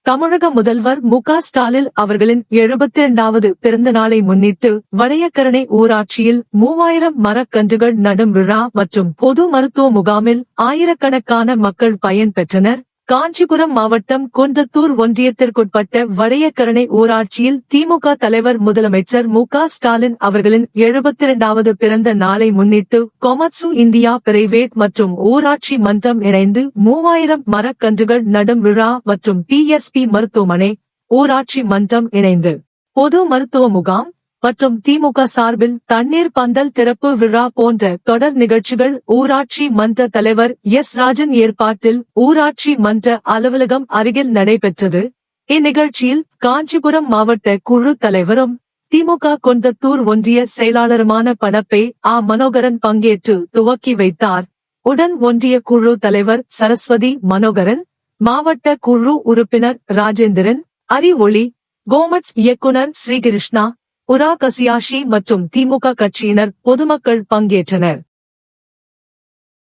தமிழக முதல்வர் மு.க.ஸ்டாலின் அவர்களின் 72வது பிறந்த நாளை முன்னிட்டு வளையக்கரணை ஊராட்சியில் 3000 மரக்கன்றுகள் நடும் விழா மற்றும் பொது மருத்துவ முகாமில் ஆயிரக்கணக்கான மக்கள் பயன் பெற்றனர். காஞ்சிபுரம் மாவட்டம் குன்றத்தூர் ஒன்றியத்திற்குட்பட்ட வளையக்கரணை ஊராட்சியில் திமுக தலைவர் முதலமைச்சர் மு.க.ஸ்டாலின் அவர்களின் 72வது பிறந்த நாளை முன்னிட்டு கொமட்சு இந்தியா பிரைவேட் மற்றும் ஊராட்சி மன்றம் இணைந்து 3000 மரக்கன்றுகள் நடும் விழா மற்றும் PSP மருத்துவமனை ஊராட்சி மன்றம் இணைந்து பொது மருத்துவ முகாம் மற்றும் திமுக சார்பில் தண்ணீர் பந்தல் திறப்பு விழா போன்ற தொடர் நிகழ்ச்சிகள் ஊராட்சி மன்ற தலைவர் ராஜன் ஏற்பாட்டில் ஊராட்சி மன்ற அலுவலகம் அருகில் நடைபெற்றது. இந்நிகழ்ச்சியில் காஞ்சிபுரம் மாவட்ட குழு தலைவரும் திமுக குன்றத்தூர் ஒன்றிய செயலாளருமான பணப்பை மனோகரன் பங்கேற்று துவக்கி வைத்தார். உடன் ஒன்றிய குழு தலைவர் சரஸ்வதி மனோகரன், மாவட்ட குழு உறுப்பினர் ராஜேந்திரன், அறிவொளி, கோமட்ஸ் இயக்குனர் ஸ்ரீகிருஷ்ணா, உரா கசியாஷி மற்றும் திமுக கட்சியினர் பொதுமக்கள் பங்கேற்றனர்.